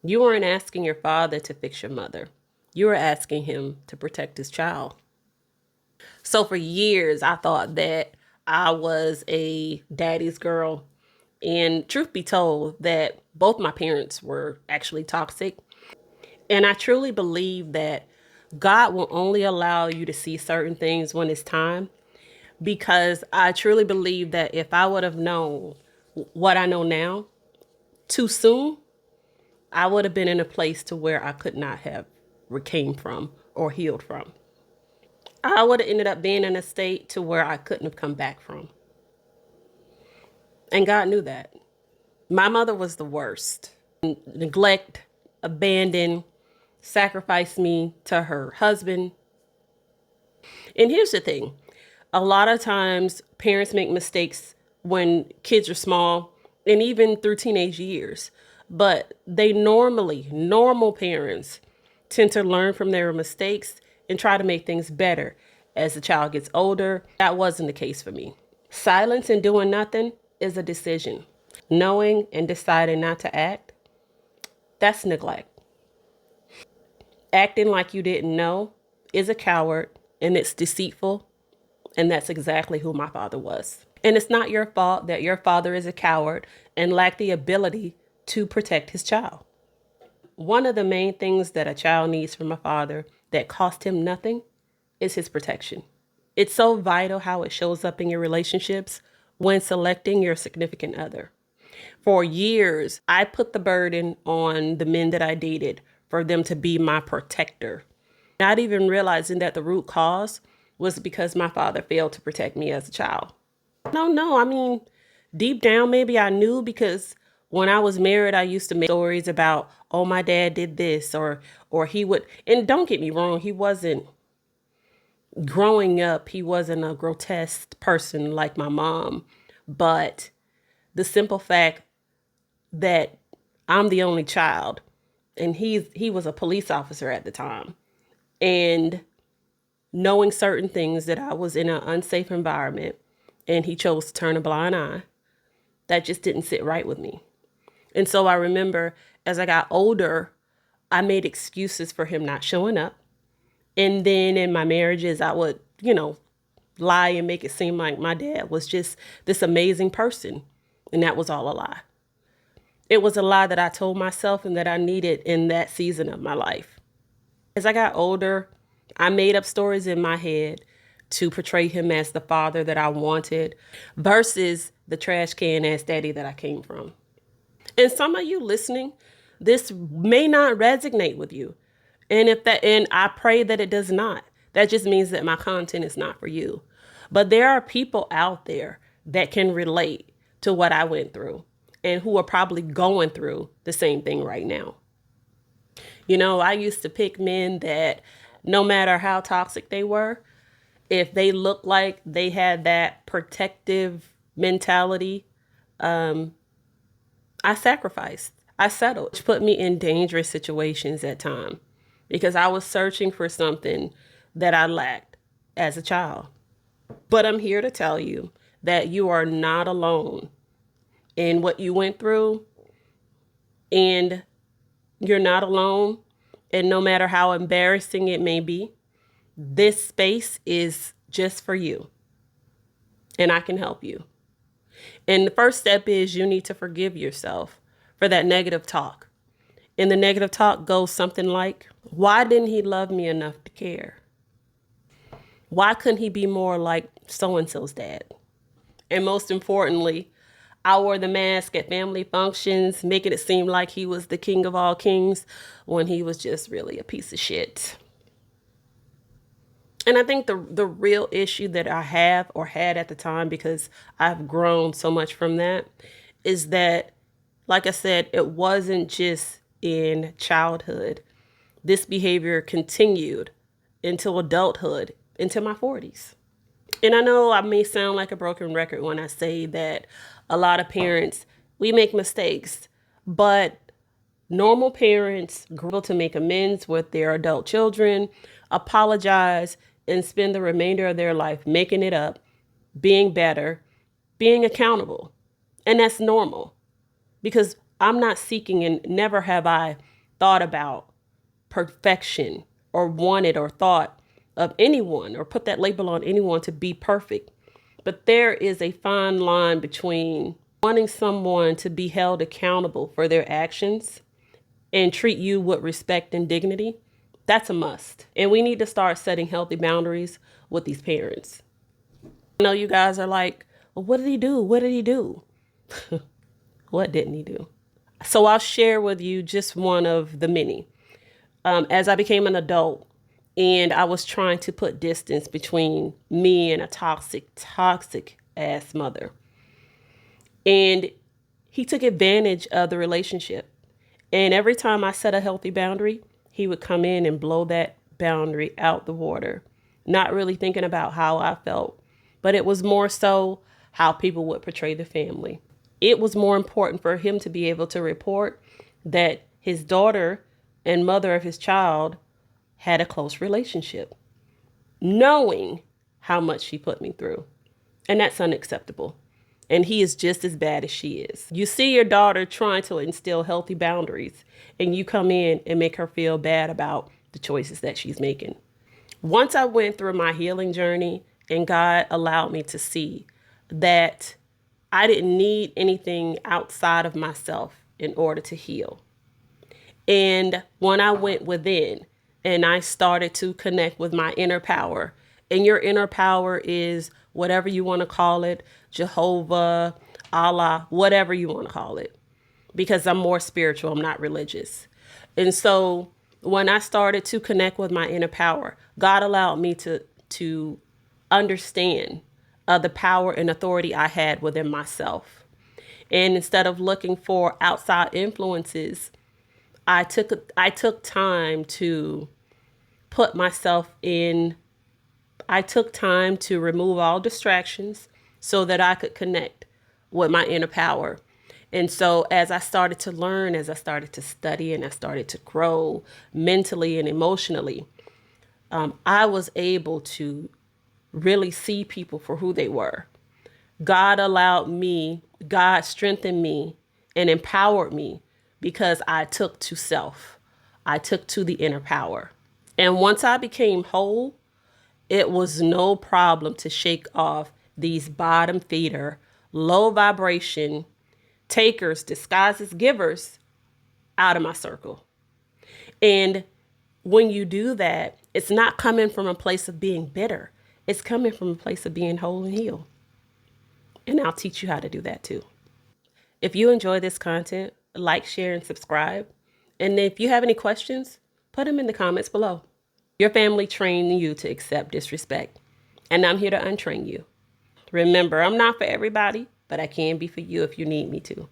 You weren't asking your father to fix your mother. You were asking him to protect his child. So for years, I thought that I was a daddy's girl. And truth be told, that both my parents were actually toxic. And I truly believe that God will only allow you to see certain things when it's time, because I truly believe that if I would have known what I know now too soon, I would have been in a place to where I could not have came from or healed from. I would have ended up being in a state to where I couldn't have come back from. And God knew that. My mother was the worst. Neglect, abandon, sacrificed me to her husband. And here's the thing. A lot of times parents make mistakes when kids are small and even through teenage years. But normal parents tend to learn from their mistakes and try to make things better as the child gets older. That wasn't the case for me. Silence and doing nothing is a decision. Knowing and deciding not to act, that's neglect. Acting like you didn't know is a coward, and it's deceitful. And that's exactly who my father was. And it's not your fault that your father is a coward and lacked the ability to protect his child. One of the main things that a child needs from a father that cost him nothing is his protection. It's so vital how it shows up in your relationships when selecting your significant other. For years, I put the burden on the men that I dated for them to be my protector, not even realizing that the root cause was because my father failed to protect me as a child. No, I mean, deep down, maybe I knew, because when I was married, I used to make stories about, oh, my dad did this, or he would, and don't get me wrong, he wasn't, growing up, he wasn't a grotesque person like my mom, but the simple fact that I'm the only child and he was a police officer at the time, and knowing certain things, that I was in an unsafe environment and he chose to turn a blind eye, that just didn't sit right with me. And so I remember as I got older, I made excuses for him not showing up. And then in my marriages, I would, lie and make it seem like my dad was just this amazing person. And that was all a lie. It was a lie that I told myself and that I needed in that season of my life. As I got older, I made up stories in my head to portray him as the father that I wanted versus the trash can ass daddy that I came from. And some of you listening, this may not resonate with you. And I pray that it does not. That just means that my content is not for you. But there are people out there that can relate to what I went through and who are probably going through the same thing right now. I used to pick men that no matter how toxic they were, if they looked like they had that protective mentality, I sacrificed. I settled, which put me in dangerous situations at times because I was searching for something that I lacked as a child. But I'm here to tell you that you are not alone in what you went through, and you're not alone. And no matter how embarrassing it may be, this space is just for you, and I can help you. And the first step is you need to forgive yourself for that negative talk. And the negative talk goes something like, why didn't he love me enough to care? Why couldn't he be more like so-and-so's dad? And most importantly, I wore the mask at family functions, making it seem like he was the king of all kings when he was just really a piece of shit. And I think the real issue that I have or had at the time, because I've grown so much from that, is that, like I said, it wasn't just in childhood. This behavior continued into adulthood, into my 40s. And I know I may sound like a broken record when I say that a lot of parents, we make mistakes, but normal parents grow to make amends with their adult children, apologize, and spend the remainder of their life making it up, being better, being accountable. And that's normal, because I'm not seeking, and never have I thought about perfection or wanted or thought of anyone or put that label on anyone to be perfect. But there is a fine line between wanting someone to be held accountable for their actions and treat you with respect and dignity. That's a must. And we need to start setting healthy boundaries with these parents. I know you guys are like, well, what did he do? What did he do? What didn't he do? So I'll share with you just one of the many. As I became an adult and I was trying to put distance between me and a toxic ass mother. And he took advantage of the relationship. And every time I set a healthy boundary, he would come in and blow that boundary out the water, not really thinking about how I felt, but it was more so how people would portray the family. It was more important for him to be able to report that his daughter and mother of his child had a close relationship, knowing how much she put me through. And that's unacceptable. And he is just as bad as she is. You see your daughter trying to instill healthy boundaries, and you come in and make her feel bad about the choices that she's making. Once I went through my healing journey and God allowed me to see that I didn't need anything outside of myself in order to heal. And when I went within and I started to connect with my inner power, and your inner power is whatever you want to call it, Jehovah, Allah, whatever you want to call it, because I'm more spiritual, I'm not religious. And so when I started to connect with my inner power, God allowed me to understand the power and authority I had within myself. And instead of looking for outside influences, I took time to put myself in. I took time to remove all distractions so that I could connect with my inner power. And so as I started to learn, as I started to study, and I started to grow mentally and emotionally, I was able to really see people for who they were. God strengthened me and empowered me because I took to self. I took to the inner power. And once I became whole, it was no problem to shake off these bottom feeder, low vibration takers disguised as givers out of my circle. And when you do that, it's not coming from a place of being bitter. It's coming from a place of being whole and healed. And I'll teach you how to do that too. If you enjoy this content, like, share, and subscribe. And if you have any questions, put them in the comments below. Your family trained you to accept disrespect, and I'm here to untrain you. Remember, I'm not for everybody, but I can be for you if you need me to.